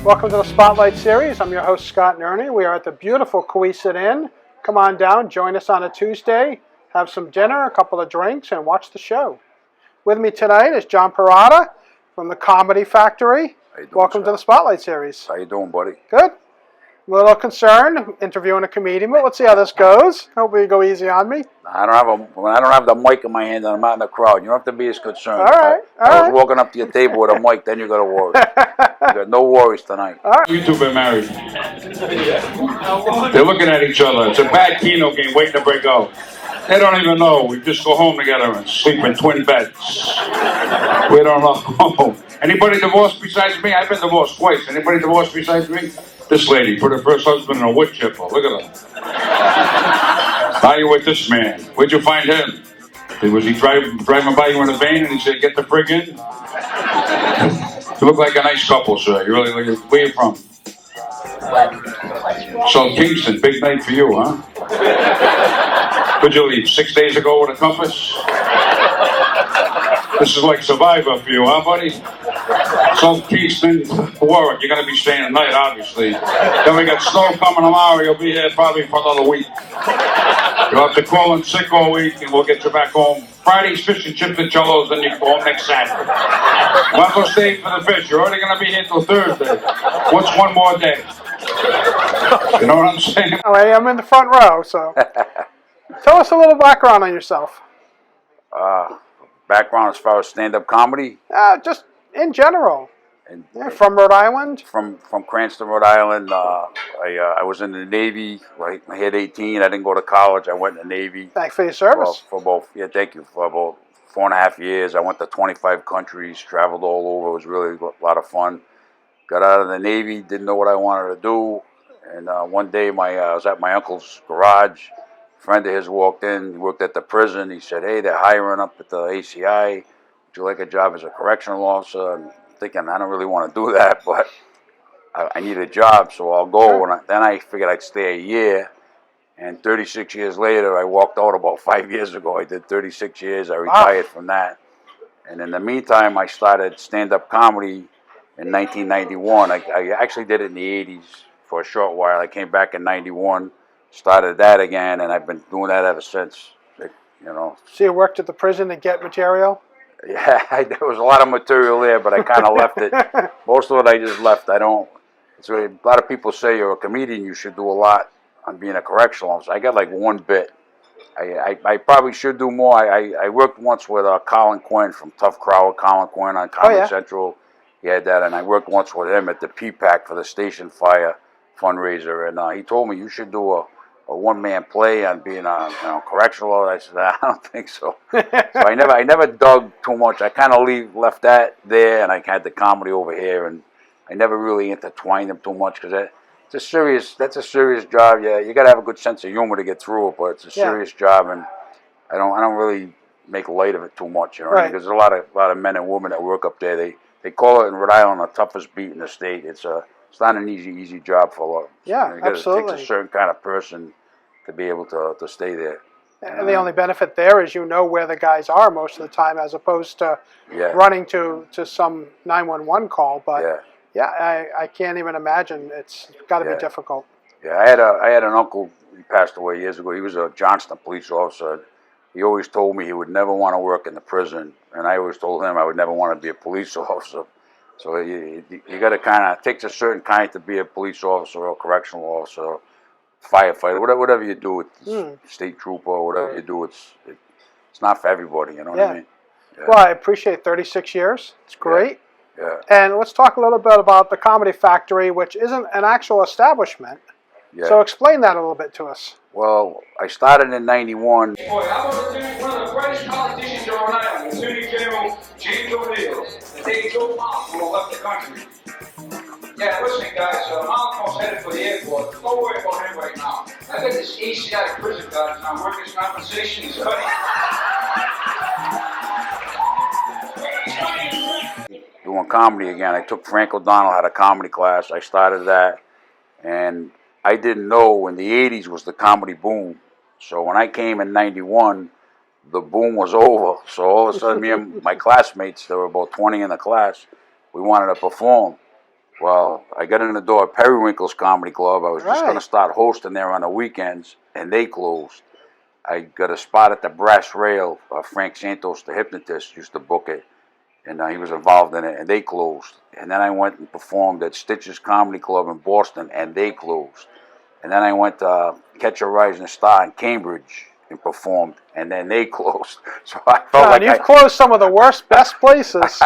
Welcome to the Spotlight Series. I'm your host, Scott Nerney. We are at the beautiful Coesit Inn. Come on down, join us on a Tuesday, have some dinner, a couple of drinks, and watch the show. With me tonight is John Perrotta from the Comedy Factory. How you doing, Welcome Scott? to the Spotlight Series. How you doing, buddy? Good. A little concerned interviewing a comedian, but let's see how this goes. Hopefully you go easy on me. When I don't have the mic in my hand and I'm out in the crowd, you don't have to be as concerned. All right, If I was walking up to your table with a mic, then you got to worry. You got no worries tonight. All right. You two been married. They're looking at each other. It's a bad Keno game waiting to break out. They don't even know. We just go home together and sleep in twin beds. We don't know. Anybody divorced besides me? I've been divorced twice. Anybody divorced besides me? This lady put her first husband in a wood chipper. Look at her. How you with this man? Where'd you find him? Was he driving by you in a van and he said, "Get the frig in"? You look like a nice couple, sir. You really look. Where are you from? So Kingston, big night for you, huh? Where'd you leave? 6 days ago with a compass? This is like Survivor for you, huh, buddy? South Kingston, Warwick, you're going to be staying at night, obviously. Then we got snow coming tomorrow. You'll be here probably for another week. You'll have to call in sick all week, and we'll get you back home. Friday's fish and chips and cellos, then you can go home next Saturday. You want to go stay for the fish? You're already going to be here till Thursday. What's one more day? You know what I'm saying? Anyway, I'm in the front row, so tell us a little background on yourself. Background as far as stand-up comedy? Just in general. And From Rhode Island? From Cranston, Rhode Island. I was in the Navy. Right, I hit 18. I didn't go to college. I went in the Navy. Thanks for your service. For thank you. For about 4.5 years. I went to 25 countries, traveled all over. It was really a lot of fun. Got out of the Navy, didn't know what I wanted to do. And one day I was at my uncle's garage. A friend of his walked in. He worked at the prison. He said, "Hey, they're hiring up at the ACI. Would you like a job as a correctional officer?" And thinking, I don't really want to do that, but I need a job, so I'll go. And then I figured I'd stay a year. And 36 years later, I walked out about 5 years ago. I did 36 years. I retired from that. And in the meantime, I started stand-up comedy in 1991. I actually did it in the 80s for a short while. I came back in 91, started that again, and I've been doing that ever since, you know. So you worked at the prison to get material? Yeah, there was a lot of material there, but I kind of left it. Most of it I just left. I don't. It's really, a lot of people say you're a comedian, you should do a lot on being a correctional officer. I got like one bit. I probably should do more. I worked once with Colin Quinn from Tough Crowd, Colin Quinn on Comedy Central. He had that, and I worked once with him at the P-PAC for the Station Fire fundraiser, and he told me you should do a one-man play on being a correctional officer. I said, I don't think so. So I never dug too much. I kind of left that there, and I had the comedy over here, and I never really intertwined them too much because that's a serious job. Yeah, you got to have a good sense of humor to get through it, but it's a serious job, and I don't really make light of it too much. You know, right. Because there's a lot of men and women that work up there. They call it in Rhode Island the toughest beat in the state. It's not an easy job for a lot. Yeah, absolutely. It takes a certain kind of person to be able to stay there. And the only benefit there is you know where the guys are most of the time, as opposed to running to some 911 call. But I can't even imagine. It's got to be difficult. Yeah, I had an uncle. He passed away years ago. He was a Johnston police officer. He always told me he would never want to work in the prison, and I always told him I would never want to be a police officer. So you got to kind of, it takes a certain kind to be a police officer or a correctional officer, firefighter, whatever you do, state trooper, or whatever you do, it's not for everybody, you know what I mean? Yeah. Well, I appreciate 36 years. It's great. Yeah. And let's talk a little bit about the Comedy Factory, which isn't an actual establishment. Yeah. So explain that a little bit to us. Well, I started in 91. Boy, how about one of the greatest politicians in Rhode Island, Attorney General James O'Neill, the day he killed Mom who left the country. Yeah, listen, guys, Malcolm's headed for the airport. Don't worry about him right now. I got this ACI prison guard on workers' compensation. He's cutting. Doing comedy again. I took Frank O'Donnell, had a comedy class. I started that, and I didn't know when the 80s was the comedy boom. So when I came in 91, the boom was over. So all of a sudden, me and my classmates, there were about 20 in the class, we wanted to perform. Well, I got in the door at Periwinkle's Comedy Club. I was just going to Right. start hosting there on the weekends, and they closed. I got a spot at the Brass Rail. Frank Santos, the hypnotist, used to book it, and he was involved in it, and they closed. And then I went and performed at Stitch's Comedy Club in Boston, and they closed. And then I went to Catch a Rising Star in Cambridge and performed, and then they closed. So I felt God, like you've closed some of the worst, best places.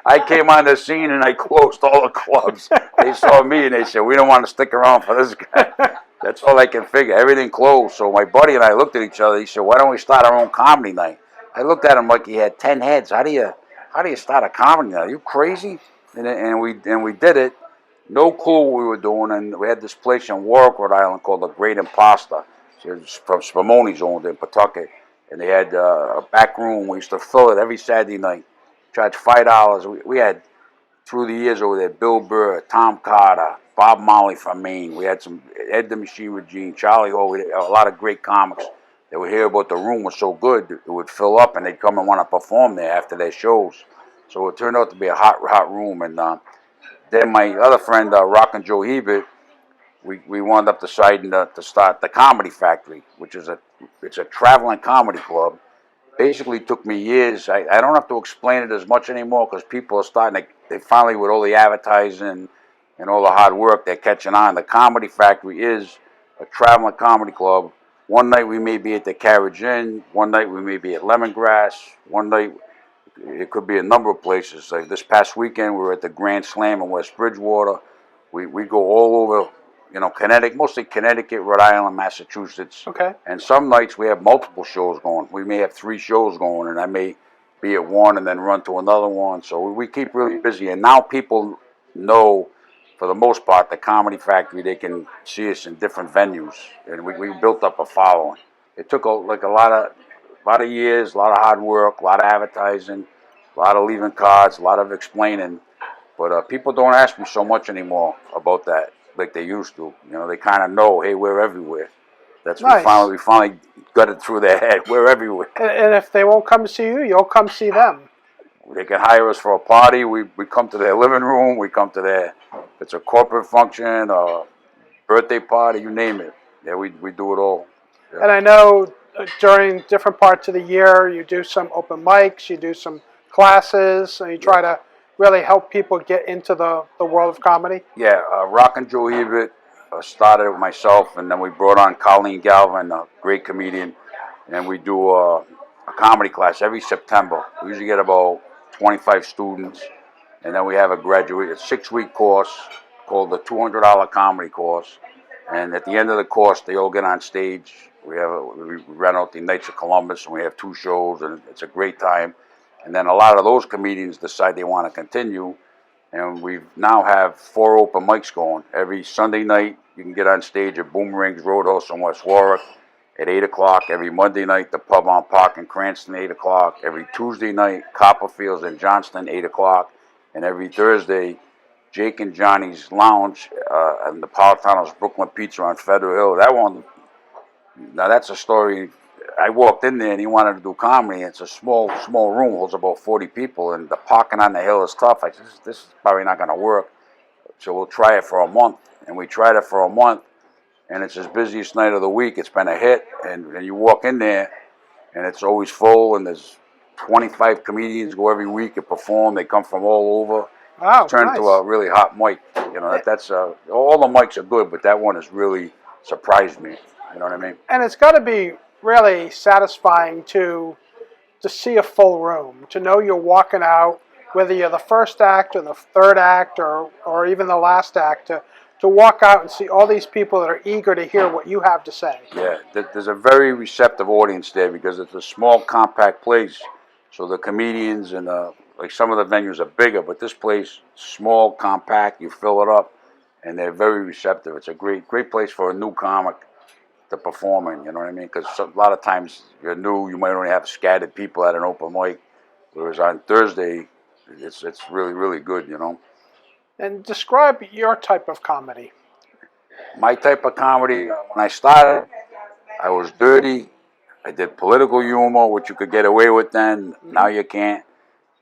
I came on the scene and I closed all the clubs. They saw me and they said, we don't want to stick around for this guy. That's all I can figure. Everything closed. So my buddy and I looked at each other. He said, why don't we start our own comedy night? I looked at him like he had 10 heads. How do you start a comedy night? Are you crazy? And we did it. No clue what we were doing. And we had this place in Warwick, Rhode Island called The Great Imposter. So it was from Spumoni's owned in Pawtucket. And they had a back room. We used to fill it every Saturday night. Charge $5. We had, through the years over there, Bill Burr, Tom Carter, Bob Marley from Maine. We had some Ed the Machine Regine, Charlie Ho. We had a lot of great comics. They would hear about the room was so good, it would fill up, and they'd come and want to perform there after their shows. So it turned out to be a hot room. And then my other friend, Rockin' Joe Hebert, we wound up deciding to start the Comedy Factory, which is it's a traveling comedy club. Basically took me years. I don't have to explain it as much anymore because people are starting to, they finally, with all the advertising and all the hard work, they're catching on. The Comedy Factory is a traveling comedy club. One night we may be at the Carriage Inn. One night we may be at Lemongrass. One night it could be a number of places. Like this past weekend we were at the Grand Slam in West Bridgewater. We go all over, Connecticut, mostly Connecticut, Rhode Island, Massachusetts. Okay. And some nights we have multiple shows going. We may have 3 shows going, and I may be at one and then run to another one. So we keep really busy. And now people know, for the most part, the Comedy Factory, they can see us in different venues. And we built up a following. It took a lot of years, a lot of hard work, a lot of advertising, a lot of leaving cards, a lot of explaining. But people don't ask me so much anymore about that like they used to. They kind of know, hey, we're everywhere. That's Nice. we finally got it through their head. We're everywhere. And if they won't come see you, you'll come see them. They can hire us for a party. We come to their living room. We come to their, if it's a corporate function, a birthday party, you name it. Yeah, we do it all. Yeah. And I know during different parts of the year, you do some open mics, you do some classes, and you try to really help people get into the world of comedy. Yeah, Rockin' Joe Hebert started it with myself, and then we brought on Colleen Galvin, a great comedian, and we do a comedy class every September. We usually get about 25 students, and then we have a 6-week course called the $200 comedy course. And at the end of the course, they all get on stage. We rent out the Knights of Columbus, and we have 2 shows, and it's a great time. And then a lot of those comedians decide they want to continue, and we now have 4 open mics going. Every Sunday night, you can get on stage at Boomerang's Roadhouse in West Warwick at 8 o'clock. Every Monday night, the Pub on Park in Cranston, 8 o'clock. Every Tuesday night, Copperfields in Johnston, 8 o'clock. And every Thursday, Jake and Johnny's Lounge and the Napolitano's Brooklyn Pizza on Federal Hill. That one, now that's a story. I walked in there and he wanted to do comedy. It's a small room, holds about 40 people, and the parking on the hill is tough. I said, this is probably not going to work. So we'll try it for a month. And we tried it for a month, and it's his busiest night of the week. It's been a hit, and you walk in there, and it's always full, and there's 25 comedians go every week and perform. They come from all over. Wow, It's turned nice. into a really hot mic. That's all the mics are good, but that one has really surprised me. You know what I mean? And it's got to be really satisfying to see a full room, to know you're walking out, whether you're the first act or the third act or even the last act, to walk out and see all these people that are eager to hear what you have to say. Yeah, there's a very receptive audience there because it's a small, compact place. So the comedians and like some of the venues are bigger, but this place, small, compact, you fill it up, and they're very receptive. It's a great place for a new comic to perform in, you know what I mean? Because a lot of times you're new, you might only have scattered people at an open mic, whereas on Thursday, it's really, really good, And describe your type of comedy. My type of comedy, when I started, I was dirty. I did political humor, which you could get away with then. Now you can't.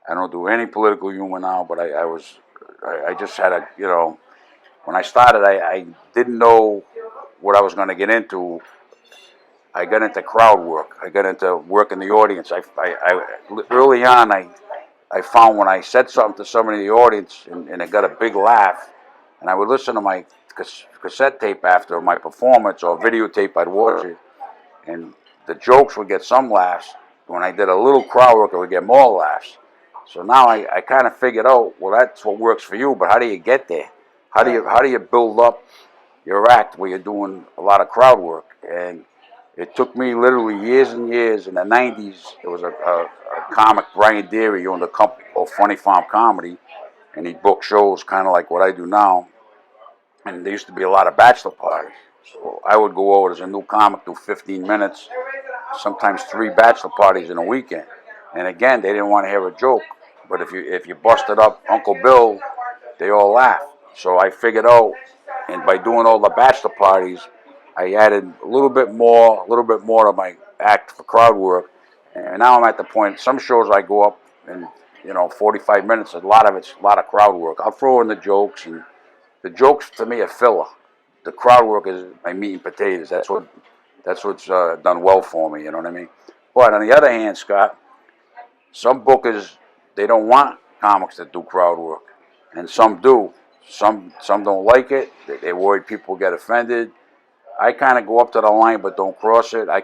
I don't do any political humor now, but I was I just had a, when I started, I didn't know what I was going to get into. I got into crowd work. I got into work in the audience. Early on, I found when I said something to somebody in the audience and it got a big laugh, and I would listen to my cassette tape after my performance or videotape, I'd watch it, and the jokes would get some laughs. When I did a little crowd work, I would get more laughs. So now I kind of figured out, well, that's what works for you, but how do you get there? How do you build up your act where you're doing a lot of crowd work? And it took me literally years and years. In the 90s, there was a comic, Brian Deary, owned a company called Funny Farm Comedy, and he booked shows kind of like what I do now. And there used to be a lot of bachelor parties. So I would go over as a new comic, do 15 minutes, sometimes 3 bachelor parties in a weekend. And again, they didn't want to hear a joke. But if you busted up Uncle Bill, they all laughed. So I figured out, and by doing all the bachelor parties, I added a little bit more to my act for crowd work. And now I'm at the point, some shows I go up and, 45 minutes, a lot of it's a lot of crowd work. I'll throw in the jokes, and the jokes to me are filler. The crowd work is my meat and potatoes. That's what's done well for me, you know what I mean? But on the other hand, Scott, some bookers, they don't want comics that do crowd work, and some do. Some don't like it. They're worried people get offended. I kind of go up to the line but don't cross it. I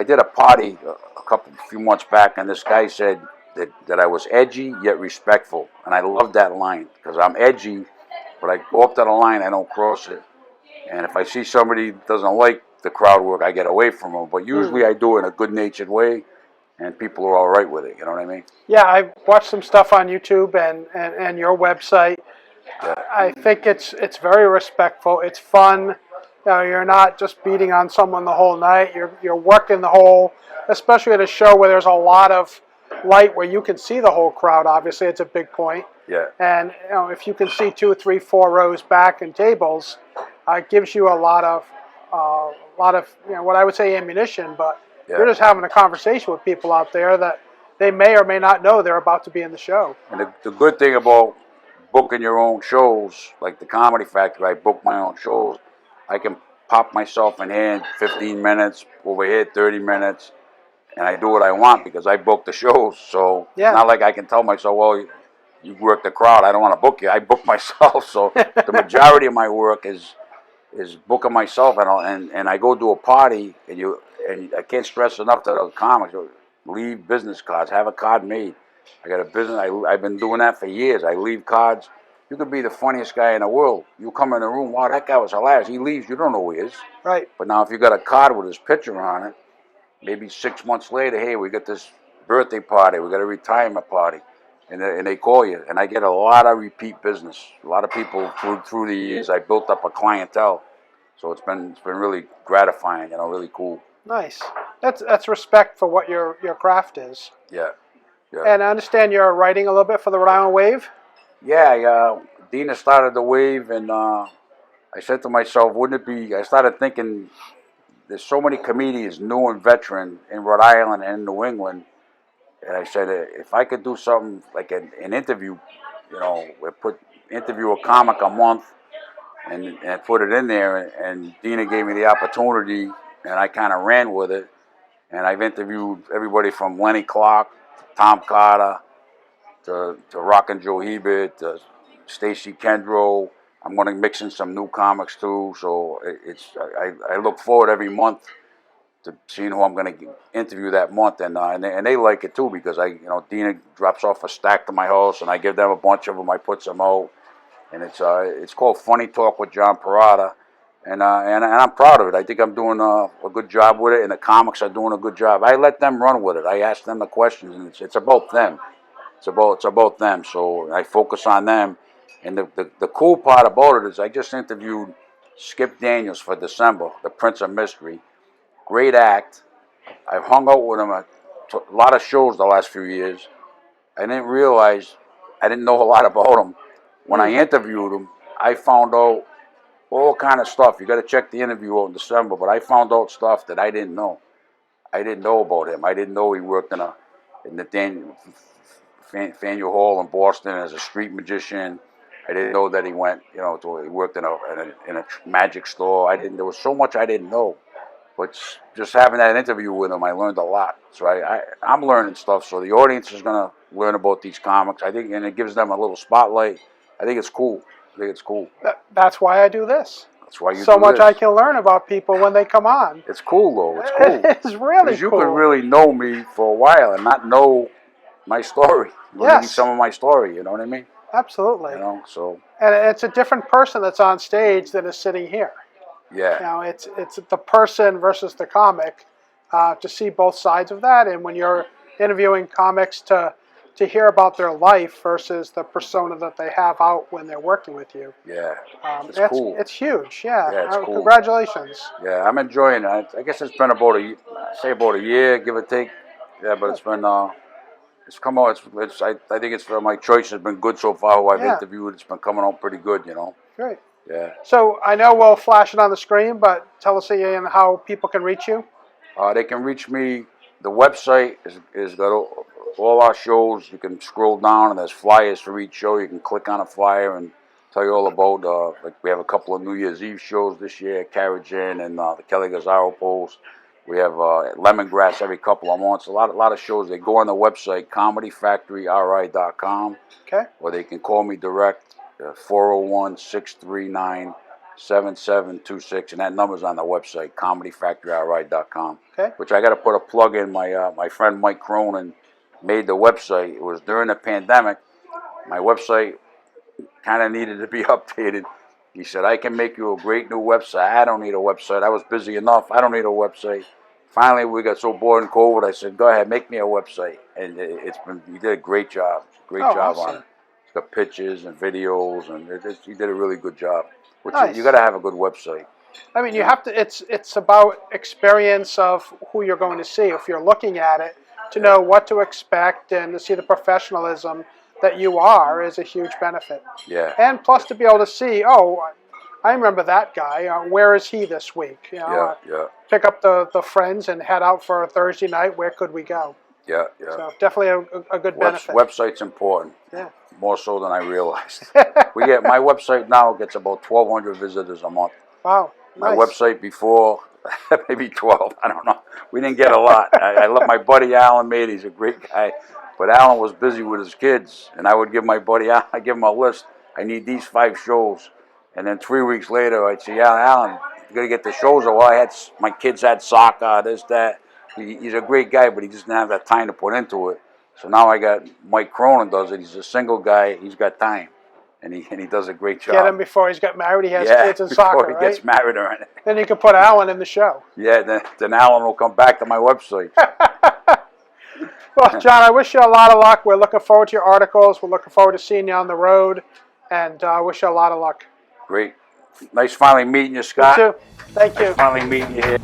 did a party a few months back, and this guy said that I was edgy yet respectful, and I love that line because I'm edgy, but I go up to the line, I don't cross it. And if I see somebody doesn't like the crowd work, I get away from them. But usually I do it in a good-natured way, and people are all right with it. You know what I mean? Yeah, I watched some stuff on YouTube and your website. Yeah. I think it's very respectful. It's fun. You're not just beating on someone the whole night. You're working the whole, especially at a show where there's a lot of light where you can see the whole crowd. Obviously, it's a big point. Yeah. And if you can see 2, 3, 4 rows back and tables, it gives you a lot of what I would say ammunition. But you're just having a conversation with people out there that they may or may not know they're about to be in the show. And the good thing about booking your own shows, like the Comedy Factory, I book my own shows. I can pop myself in here in 15 minutes, over here 30 minutes, and I do what I want because I book the shows. So it's not like I can tell myself, well, you work the crowd, I don't want to book you. I book myself. So the majority of my work is booking myself, and I go to a party, and I can't stress enough to the comics, leave business cards, have a card made. I got a business, I've been doing that for years. I leave cards. You could be the funniest guy in the world. You come in the room, wow, that guy was hilarious. He leaves, you don't know who he is. Right. But now if you got a card with his picture on it, maybe 6 months later, hey, we got this birthday party, we got a retirement party, and they call you. And I get a lot of repeat business. A lot of people through the years, I built up a clientele. So it's been really gratifying, really cool. Nice. That's respect for what your craft is. Yeah. And I understand you're writing a little bit for the Rhode Island Wave. Yeah, Dina started the Wave, and I said to myself, wouldn't it be, I started thinking, there's so many comedians, new and veteran, in Rhode Island and New England, and I said, if I could do something like an interview, interview a comic a month, and put it in there, and Dina gave me the opportunity, and I kind of ran with it, and I've interviewed everybody from Lenny Clark, Tom Carter, to Rockin' Joe Hebert, to Stacy Kendrow. I'm going to mix in some new comics too, so I look forward every month to seeing who I'm going to interview that month, and they like it too because Dina drops off a stack to my house, and I give them a bunch of them. I put some out, and it's called Funny Talk with John Perrotta, and I'm proud of it. I think I'm doing a good job with it, and the comics are doing a good job. I let them run with it. I ask them the questions, and it's about them. It's about them. So I focus on them. And the cool part about it is I just interviewed Skip Daniels for December, the Prince of Mystery. Great act. I've hung out with him at a lot of shows the last few years. I didn't realize, I didn't know a lot about him. When I interviewed him, I found out all kind of stuff. You got to check the interview out in December, but I found out stuff that I didn't know. I didn't know about him. I didn't know he worked in the Faneuil Hall in Boston as a street magician. I didn't know that he went, he worked in a magic store. There was so much I didn't know. But just having that interview with him, I learned a lot. So I'm learning stuff. So the audience is going to learn about these comics. I think, and it gives them a little spotlight. I think it's cool. That's why I do this. That's why you so do much this. I can learn about people when they come on. It's cool, though. It's cool. It's really Because you cool. could really know me for a while and not know my story. Maybe some of my story, you know what I mean? Absolutely. So. And it's a different person that's on stage than is sitting here. Yeah. It's the person versus the comic. To see both sides of that, and when you're interviewing comics, to hear about their life versus the persona that they have out when they're working with you. Yeah. It's cool. It's huge. Yeah. Yeah, it's cool. Congratulations. Yeah, I'm enjoying it. I guess it's been about a year, give or take. Yeah, but it's been it's come out. I think it's my choice has been good so far. Who I've interviewed, it's been coming out pretty good. Great. Yeah. So I know we'll flash it on the screen, but tell us again how people can reach you. They can reach me. The website is got all our shows. You can scroll down and there's flyers for each show. You can click on a flyer and tell you all about. Like we have a couple of New Year's Eve shows this year, Carriage Inn and the Kelly Gazzaro Post. We have Lemongrass every couple of months. A lot of shows. They go on the website comedyfactoryri.com. Okay. Or they can call me direct 401-639-7726, and that number's on the website comedyfactoryri.com. Okay. Which I got to put a plug in. My friend Mike Cronin made the website. It was during the pandemic. My website kind of needed to be updated. He said, I can make you a great new website. I don't need a website. I was busy enough. I don't need a website. Finally, we got so bored in COVID, I said, go ahead, make me a website. And he did a great job. Job on it. It's got pictures and videos, and he did a really good job. Nice. You got to have a good website. I mean, you have to. It's about experience of who you're going to see. If you're looking at it, to know what to expect and to see the professionalism that you are is a huge benefit. Yeah. And plus to be able to see, I remember that guy. Where is he this week? Pick up the friends and head out for a Thursday night. Where could we go? Yeah. So definitely a good benefit. Website's important. Yeah. More so than I realized. My website now gets about 1,200 visitors a month. Wow. My website before, maybe 12. I don't know. We didn't get a lot. I let my buddy Alan made. He's a great guy. But Alan was busy with his kids, and I would give my buddy Alan, I give him a list. I need these 5 shows, and then 3 weeks later, I'd say, Alan, you gotta get the shows. Well, my kids had soccer, this, that. He's a great guy, but he just didn't have that time to put into it. So now I got Mike Cronin does it. He's a single guy. He's got time, and he does a great job. Get him before he's got married. He has kids in soccer, before he gets married or anything. Then you can put Alan in the show. Yeah, then Alan will come back to my website. Well, John, I wish you a lot of luck. We're looking forward to your articles. We're looking forward to seeing you on the road, and I wish you a lot of luck. Great. Nice finally meeting you, Scott. You too. Thank you. Nice finally meeting you here.